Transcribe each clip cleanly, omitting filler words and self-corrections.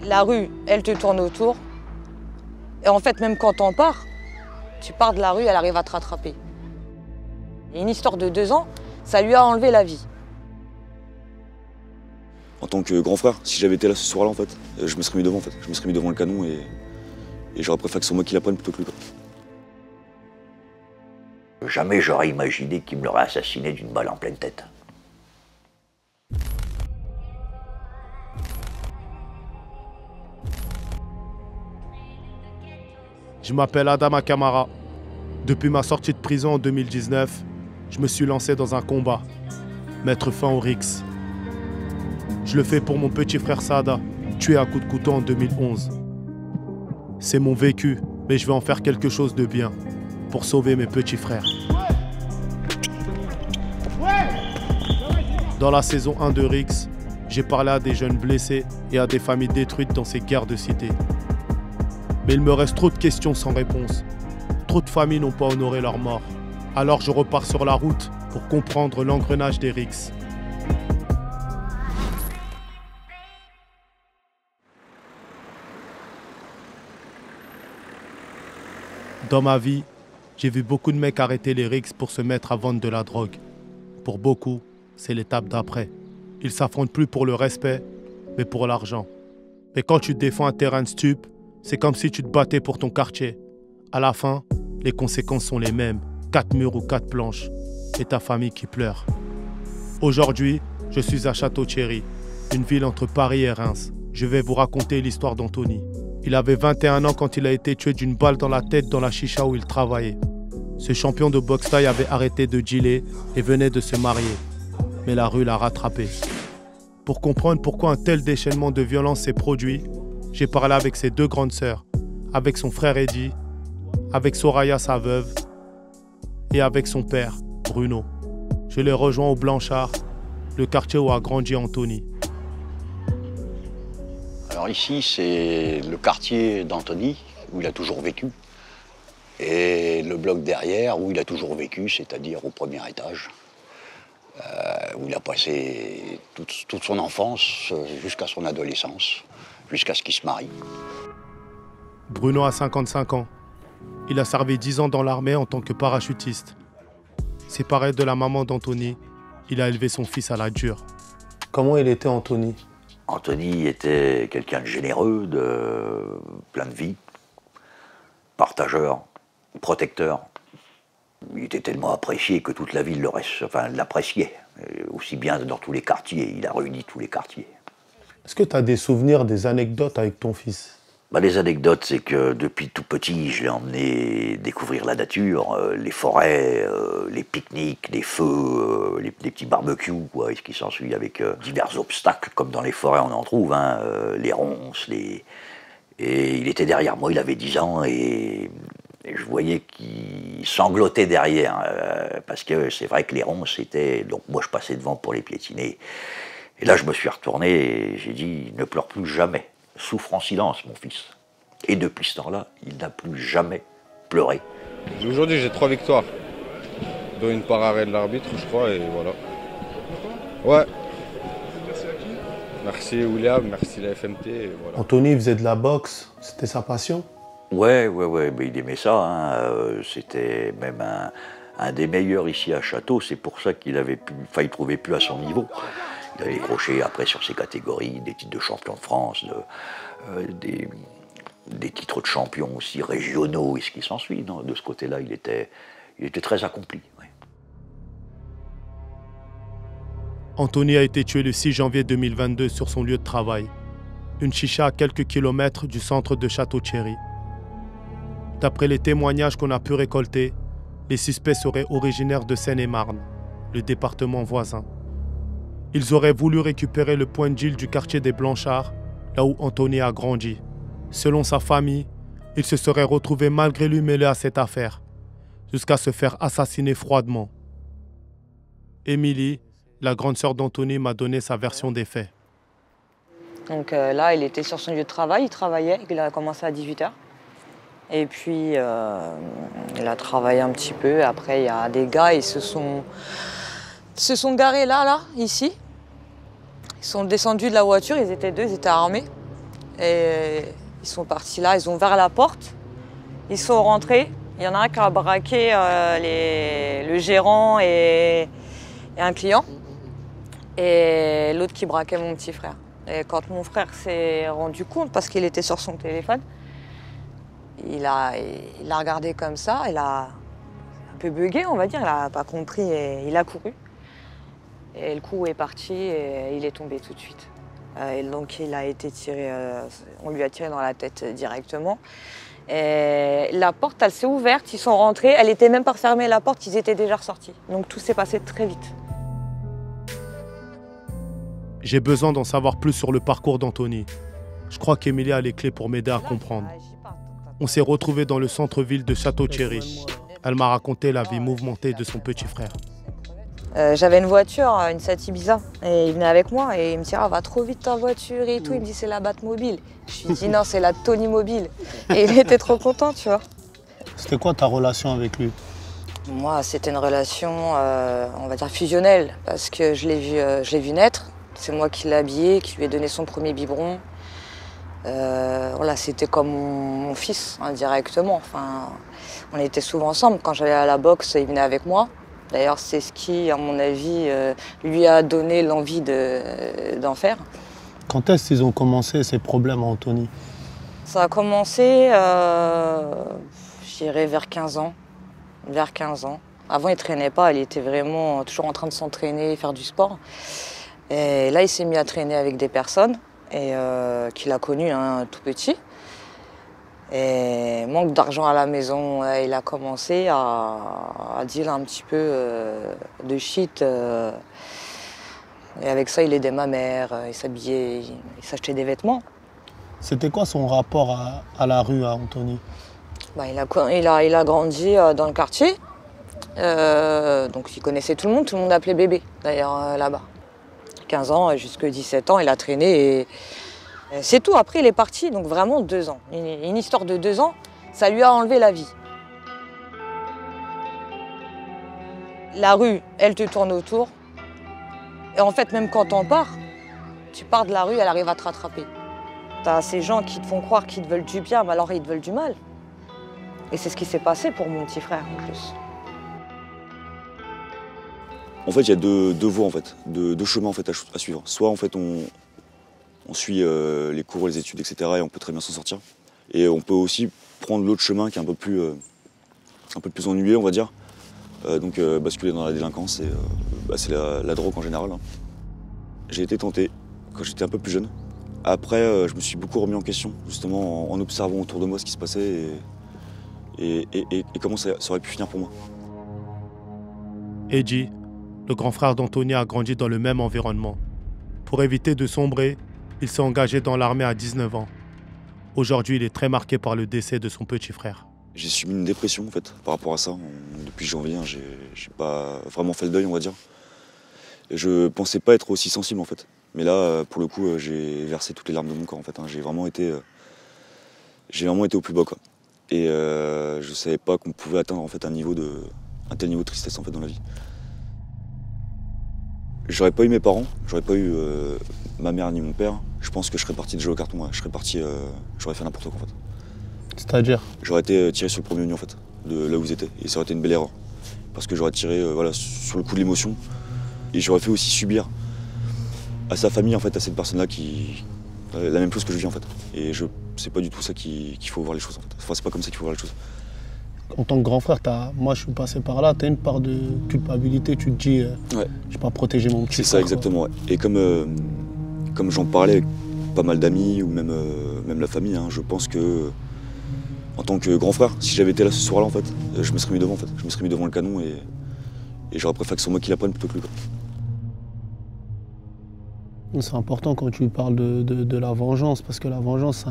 La rue, elle te tourne autour. Et en fait, même quand on part, tu pars de la rue, elle arrive à te rattraper. Et une histoire de 2 ans, ça lui a enlevé la vie. En tant que grand frère, si j'avais été là ce soir-là, en fait, je me serais mis devant, en fait. Je me serais mis devant le canon et j'aurais préféré que ce soit moi qui la prenne plutôt que lui. Jamais j'aurais imaginé qu'il me l'aurait assassiné d'une balle en pleine tête. Je m'appelle Adama Kamara. Depuis ma sortie de prison en 2019, je me suis lancé dans un combat. Mettre fin au RICS. Je le fais pour mon petit frère Saada, tué à coups de couteau en 2011. C'est mon vécu, mais je vais en faire quelque chose de bien, pour sauver mes petits frères. Dans la saison 1 de RICS, j'ai parlé à des jeunes blessés et à des familles détruites dans ces guerres de cité. Mais il me reste trop de questions sans réponse. Trop de familles n'ont pas honoré leur mort. Alors je repars sur la route pour comprendre l'engrenage des RICS. Dans ma vie, j'ai vu beaucoup de mecs arrêter les RICS pour se mettre à vendre de la drogue. Pour beaucoup, c'est l'étape d'après. Ils s'affrontent plus pour le respect, mais pour l'argent. Et quand tu défends un terrain de stup, c'est comme si tu te battais pour ton quartier. À la fin, les conséquences sont les mêmes. 4 murs ou 4 planches. Et ta famille qui pleure. Aujourd'hui, je suis à Château-Thierry, une ville entre Paris et Reims. Je vais vous raconter l'histoire d'Anthony. Il avait 21 ans quand il a été tué d'une balle dans la tête dans la chicha où il travaillait. Ce champion de boxe thaï avait arrêté de dealer et venait de se marier. Mais la rue l'a rattrapé. Pour comprendre pourquoi un tel déchaînement de violence s'est produit, j'ai parlé avec ses 2 grandes sœurs, avec son frère Eddy, avec Soraya, sa veuve, et avec son père, Bruno. Je les rejoins au Blanchard, le quartier où a grandi Anthony. Alors ici, c'est le quartier d'Anthony, où il a toujours vécu. Et le bloc derrière, où il a toujours vécu, c'est-à-dire au premier étage, où il a passé toute son enfance jusqu'à son adolescence, jusqu'à ce qu'il se marie. Bruno a 55 ans. Il a servi 10 ans dans l'armée en tant que parachutiste. Séparé de la maman d'Anthony, il a élevé son fils à la dure. Comment il était Anthony ? Anthony était quelqu'un de généreux, de plein de vie, partageur, protecteur. Il était tellement apprécié que toute la ville l'appréciait, aussi bien dans tous les quartiers. Il a réuni tous les quartiers. Est-ce que tu as des souvenirs, des anecdotes avec ton fils ? Les anecdotes, c'est que depuis tout petit, je l'ai emmené découvrir la nature, les forêts, les pique-niques, les feux, les petits barbecues, et ce qui s'ensuit avec divers obstacles, comme dans les forêts on en trouve, les ronces, Et il était derrière moi, il avait 10 ans, et je voyais qu'il sanglotait derrière, parce que c'est vrai que les ronces, c'était... Donc moi, je passais devant pour les piétiner. Et là, je me suis retourné et j'ai dit, ne pleure plus jamais. Souffre en silence, mon fils. Et depuis ce temps-là, il n'a plus jamais pleuré. Aujourd'hui, j'ai 3 victoires, dont une par arrêt de l'arbitre, je crois, et voilà. Ouais. Merci à qui ? Merci William, merci la FMT, et voilà. Anthony faisait de la boxe, c'était sa passion ? Ouais, mais il aimait ça. C'était même un des meilleurs ici à Château. C'est pour ça qu'il il trouvait plus à son niveau. Il avait décroché après sur ses catégories des titres de champion de France, des titres de champion aussi régionaux et ce qui s'ensuit. De ce côté-là, il était très accompli. Ouais. Anthony a été tué le 6 janvier 2022 sur son lieu de travail. Une chicha à quelques kilomètres du centre de Château-Thierry. D'après les témoignages qu'on a pu récolter, les suspects seraient originaires de Seine-et-Marne, le département voisin. Ils auraient voulu récupérer le point de deal du quartier des Blanchards, là où Anthony a grandi. Selon sa famille, il se serait retrouvé malgré lui mêlé à cette affaire, jusqu'à se faire assassiner froidement. Émilie, la grande sœur d'Anthony, m'a donné sa version des faits. Donc là, il était sur son lieu de travail, il travaillait, il a commencé à 18h. Et puis, il a travaillé un petit peu. Après, il y a des gars, ils se sont garés là, ici. Ils sont descendus de la voiture, ils étaient 2, ils étaient armés. Et ils sont partis là, ils ont ouvert la porte, ils sont rentrés. Il y en a un qui a braqué le gérant et un client, et l'autre qui braquait mon petit frère. Et quand mon frère s'est rendu compte, parce qu'il était sur son téléphone, il a regardé comme ça, il a un peu bugué, on va dire, il n'a pas compris et il a couru. Et le coup est parti et il est tombé tout de suite. Et donc il a été tiré, on lui a tiré dans la tête directement. Et la porte, elle s'est ouverte, ils sont rentrés, elle était même pas fermée la porte, ils étaient déjà ressortis. Donc tout s'est passé très vite. J'ai besoin d'en savoir plus sur le parcours d'Anthony. Je crois qu'Emilia a les clés pour m'aider à comprendre. On s'est retrouvés dans le centre-ville de Château-Thierry. Elle m'a raconté la vie mouvementée de son petit frère. J'avais une voiture, une Seat Ibiza, et il venait avec moi et il me dit ah, va trop vite ta voiture et tout. Il me dit c'est la Batmobile. Je lui dis non, c'est la Tony Mobile. Et il était trop content, tu vois. C'était quoi ta relation avec lui? Moi, c'était une relation, on va dire fusionnelle, parce que je l'ai vu naître. C'est moi qui l'ai habillé, qui lui ai donné son premier biberon. Voilà, c'était comme mon fils, indirectement. Enfin, on était souvent ensemble. Quand j'allais à la boxe, il venait avec moi. D'ailleurs, c'est ce qui, à mon avis, lui a donné l'envie d'en faire. Quand est-ce qu'ils ont commencé ces problèmes, Anthony? Ça a commencé, je dirais, vers 15 ans. Vers 15 ans. Avant, il ne traînait pas, il était vraiment toujours en train de s'entraîner, faire du sport. Et là, il s'est mis à traîner avec des personnes qu'il a connues tout petit. Et manque d'argent à la maison, il a commencé à dealer un petit peu de shit. Et avec ça, il aidait ma mère, il s'habillait, il s'achetait des vêtements. C'était quoi son rapport à la rue, à Anthony? Bah, il a grandi dans le quartier. Donc il connaissait tout le monde l'appelait bébé, d'ailleurs, là-bas. 15 ans jusqu'à 17 ans, il a traîné et c'est tout. Après, il est parti, donc vraiment 2 ans. Une histoire de 2 ans, ça lui a enlevé la vie. La rue, elle te tourne autour. Et en fait, même quand on part, tu pars de la rue, elle arrive à te rattraper. T'as ces gens qui te font croire qu'ils te veulent du bien, mais alors ils te veulent du mal. Et c'est ce qui s'est passé pour mon petit frère, en plus. En fait, il y a deux voies, en fait, deux chemins en fait, à suivre. Soit en fait, on suit les cours, les études, etc. et on peut très bien s'en sortir. Et on peut aussi prendre l'autre chemin qui est un peu plus ennuyeux, on va dire. Donc basculer dans la délinquance, et c'est la drogue en général. Hein. J'ai été tenté quand j'étais un peu plus jeune. Après, je me suis beaucoup remis en question, justement en observant autour de moi ce qui se passait et comment ça aurait pu finir pour moi. Eddie, le grand frère d'Anthony, a grandi dans le même environnement. Pour éviter de sombrer, il s'est engagé dans l'armée à 19 ans. Aujourd'hui, il est très marqué par le décès de son petit frère. J'ai subi une dépression en fait par rapport à ça. Depuis janvier, j'ai pas vraiment fait le deuil, on va dire. Et je pensais pas être aussi sensible en fait. Mais là, pour le coup, j'ai versé toutes les larmes de mon corps en fait. J'ai vraiment été au plus bas quoi. Et je savais pas qu'on pouvait atteindre en fait un tel niveau de tristesse en fait dans la vie. J'aurais pas eu mes parents, j'aurais pas eu ma mère ni mon père. Je pense que je serais parti de jouer au carton. Ouais. J'aurais fait n'importe quoi en fait. C'est-à-dire? J'aurais été tiré sur le premier oignon en fait, de là où ils étaient. Et ça aurait été une belle erreur. Parce que j'aurais tiré sur le coup de l'émotion. Et j'aurais fait aussi subir à sa famille, en fait, à cette personne-là la même chose que je vis en fait. Et c'est pas du tout ça qu'il faut voir les choses en fait. Enfin, c'est pas comme ça qu'il faut voir les choses. En tant que grand frère, moi je suis passé par là, tu as une part de culpabilité, tu te dis ouais. Je vais pas protéger mon petit frère. C'est ça exactement, ouais. Et comme j'en parlais avec pas mal d'amis ou même la famille, hein, je pense que en tant que grand frère, si j'avais été là ce soir-là en fait, je me serais mis devant en fait. Je me serais mis devant le canon et j'aurais préféré que ce soit moi qui l'apprenne plutôt que lui. Quoi. C'est important quand tu parles de la vengeance, parce que la vengeance,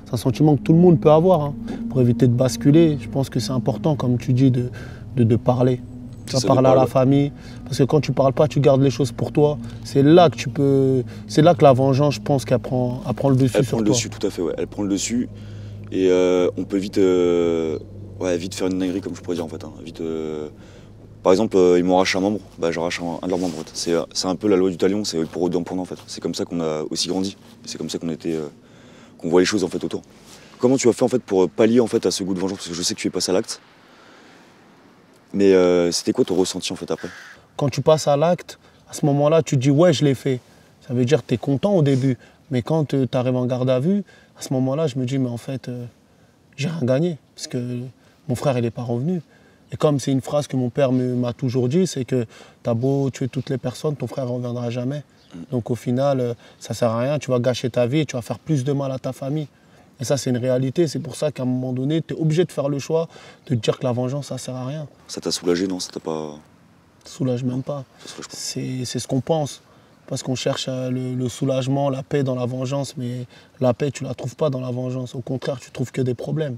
c'est un sentiment que tout le monde peut avoir. Hein. Pour éviter de basculer, je pense que c'est important, comme tu dis, de parler. Tu vas parler à la famille, parce que quand tu parles pas, tu gardes les choses pour toi. C'est là que la vengeance, je pense qu'elle prend le dessus sur toi. Elle prend le dessus, tout à fait, ouais. Elle prend le dessus. Et on peut vite faire une dinguerie, comme je pourrais dire en fait. Hein. Par exemple, ils m'ont arraché un membre, j'arrache un de leurs membres. C'est un peu la loi du talion, c'est pour eux d'en prendre en fait. C'est comme ça qu'on a aussi grandi. C'est comme ça qu'on qu'on voit les choses en fait autour. Comment tu as fait en fait pour pallier en fait à ce goût de vengeance? Parce que je sais que tu es passé à l'acte. Mais c'était quoi ton ressenti en fait après? Quand tu passes à l'acte, à ce moment-là, tu te dis ouais, je l'ai fait. Ça veut dire que tu es content au début. Mais quand tu arrives en garde à vue, à ce moment-là, je me dis mais en fait, j'ai rien gagné. Parce que mon frère, il n'est pas revenu. Et comme c'est une phrase que mon père m'a toujours dit, c'est que t'as beau tuer toutes les personnes, ton frère ne reviendra jamais. Donc au final, ça ne sert à rien, tu vas gâcher ta vie et tu vas faire plus de mal à ta famille. Et ça, c'est une réalité. C'est pour ça qu'à un moment donné, tu es obligé de faire le choix de te dire que la vengeance, ça ne sert à rien. Ça t'a soulagé, non? Ça t'a pas... Ça soulage même pas. Ça soulage pas. C'est ce qu'on pense. Parce qu'on cherche le soulagement, la paix dans la vengeance. Mais la paix, tu ne la trouves pas dans la vengeance. Au contraire, tu trouves que des problèmes.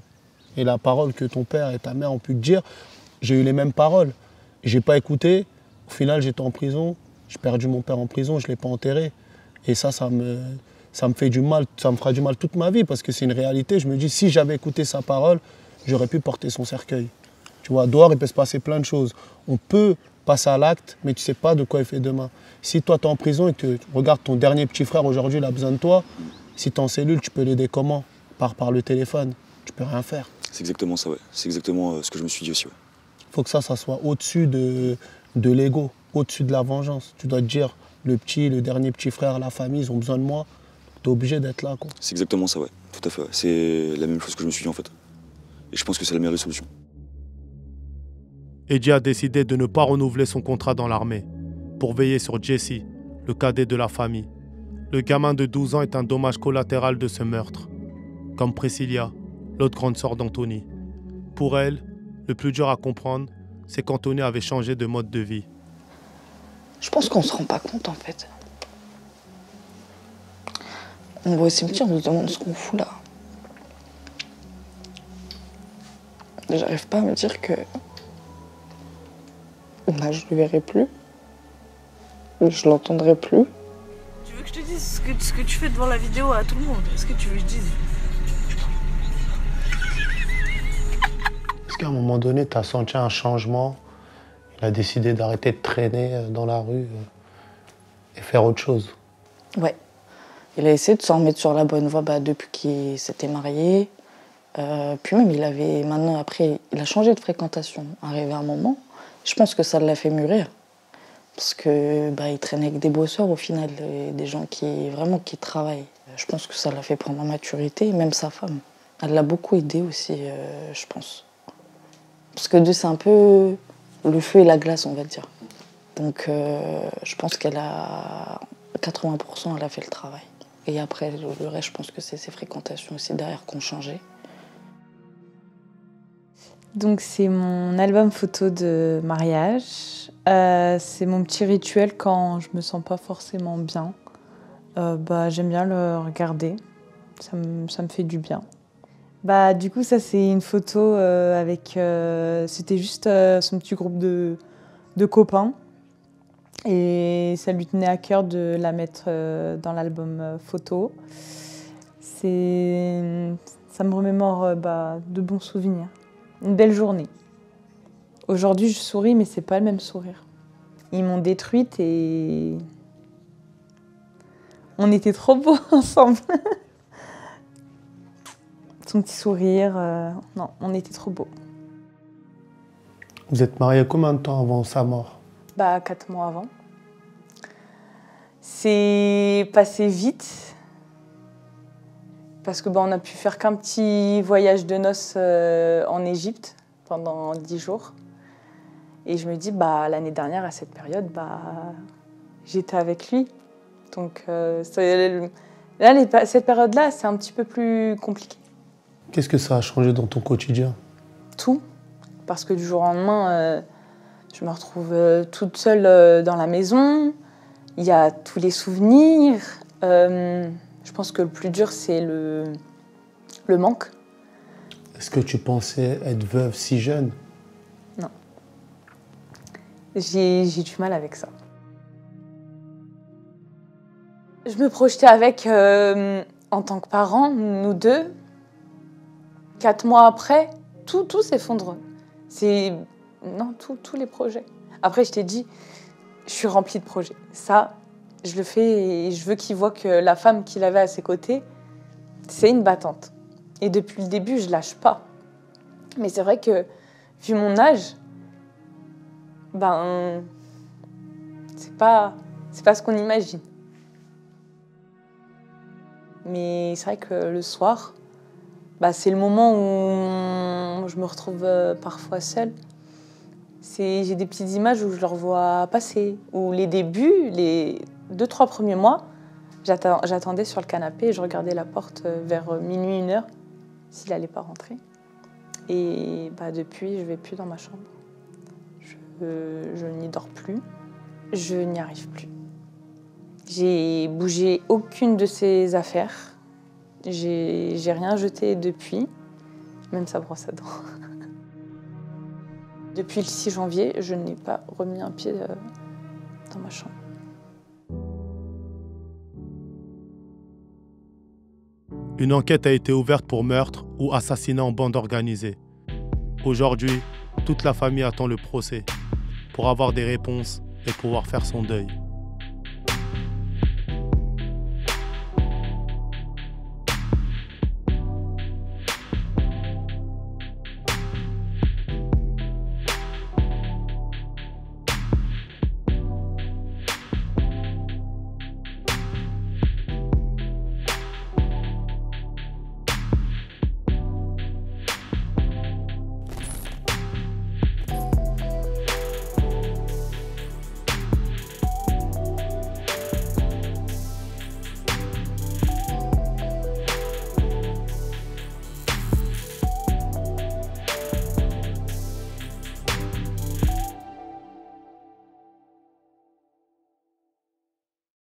Et la parole que ton père et ta mère ont pu te dire, j'ai eu les mêmes paroles. J'ai pas écouté. Au final, j'étais en prison. J'ai perdu mon père en prison. Je ne l'ai pas enterré. Et ça me fait du mal. Ça me fera du mal toute ma vie parce que c'est une réalité. Je me dis, si j'avais écouté sa parole, j'aurais pu porter son cercueil. Tu vois, dehors, il peut se passer plein de choses. On peut passer à l'acte, mais tu ne sais pas de quoi il fait demain. Si toi, tu es en prison et que tu regardes ton dernier petit frère aujourd'hui, il a besoin de toi, si tu es en cellule, tu peux l'aider comment? Par le téléphone. Tu peux rien faire. C'est exactement ça, ouais. C'est exactement ce que je me suis dit aussi, ouais. Il faut que ça soit au-dessus de l'ego, au-dessus de la vengeance. Tu dois te dire, le dernier petit frère, la famille, ils ont besoin de moi. Tu es obligé d'être là, quoi. C'est exactement ça, ouais. Tout à fait, ouais. C'est la même chose que je me suis dit, en fait. Et je pense que c'est la meilleure solution. Eddie a décidé de ne pas renouveler son contrat dans l'armée pour veiller sur Jesse, le cadet de la famille. Le gamin de 12 ans est un dommage collatéral de ce meurtre, comme Priscilla, l'autre grande sœur d'Anthony. Pour elle, le plus dur à comprendre, c'est qu'Anthony avait changé de mode de vie. Je pense qu'on se rend pas compte en fait. On va au cimetière, on se demande ce qu'on fout là. J'arrive pas à me dire que bah, je le verrai plus, je l'entendrai plus. Tu veux que je te dise ce que tu fais devant la vidéo à tout le monde? Est-ce que tu veux que je dise? Est-ce qu'à un moment donné, tu as senti un changement? Il a décidé d'arrêter de traîner dans la rue et faire autre chose. Ouais. Il a essayé de s'en remettre sur la bonne voie depuis qu'il s'était marié. Puis même, maintenant, après, il a changé de fréquentation. Arrivé à un moment, je pense que ça l'a fait mûrir. Parce que il traînait avec des bosseurs au final, des gens qui travaillent. Je pense que ça l'a fait prendre en maturité, et même sa femme. Elle l'a beaucoup aidé aussi, je pense. Parce que c'est un peu le feu et la glace, on va dire. Donc je pense qu'elle a 80%, elle a fait le travail. Et après, le reste, je pense que c'est ses fréquentations aussi derrière qui ont changé. Donc c'est mon album photo de mariage. C'est mon petit rituel quand je me sens pas forcément bien. J'aime bien le regarder. Ça me fait du bien. Du coup, ça c'est une photo avec... C'était juste son petit groupe de copains. Et ça lui tenait à cœur de la mettre dans l'album photo. Ça me remémore de bons souvenirs. Une belle journée. Aujourd'hui, je souris, mais c'est pas le même sourire. Ils m'ont détruite et on était trop beaux ensemble. Son petit sourire, non, on était trop beaux. Vous êtes mariés combien de temps avant sa mort? 4 mois avant. C'est passé vite. Parce que on a pu faire qu'un petit voyage de noces en Égypte pendant 10 jours. Et je me dis, l'année dernière, à cette période, j'étais avec lui. Donc cette période-là, c'est un petit peu plus compliqué. Qu'est-ce que ça a changé dans ton quotidien? Tout. Parce que du jour au lendemain, je me retrouve toute seule dans la maison. Il y a tous les souvenirs. Je pense que le plus dur, c'est le manque. Est-ce que tu pensais être veuve si jeune? Non. J'ai du mal avec ça. Je me projetais avec, en tant que parents, nous deux. 4 mois après, tout s'effondre. Tous les projets. Après, je t'ai dit, je suis remplie de projets. Ça, je le fais et je veux qu'il voit que la femme qu'il avait à ses côtés, c'est une battante. Et depuis le début, je lâche pas. Mais c'est vrai que, vu mon âge, ben, c'est pas ce qu'on imagine. Mais c'est vrai que le soir, bah, c'est le moment où je me retrouve parfois seule. J'ai des petites images où je le revois passer. Où les débuts, les 2-3 premiers mois, j'attendais sur le canapé et je regardais la porte vers minuit, 1h, s'il n'allait pas rentrer. Et bah, depuis, je ne vais plus dans ma chambre. Je n'y dors plus. Je n'y arrive plus. J'ai bougé aucune de ses affaires. J'ai rien jeté depuis, même sa brosse à dents. Depuis le 6 janvier, je n'ai pas remis un pied dans ma chambre. Une enquête a été ouverte pour meurtre ou assassinat en bande organisée. Aujourd'hui, toute la famille attend le procès pour avoir des réponses et pouvoir faire son deuil.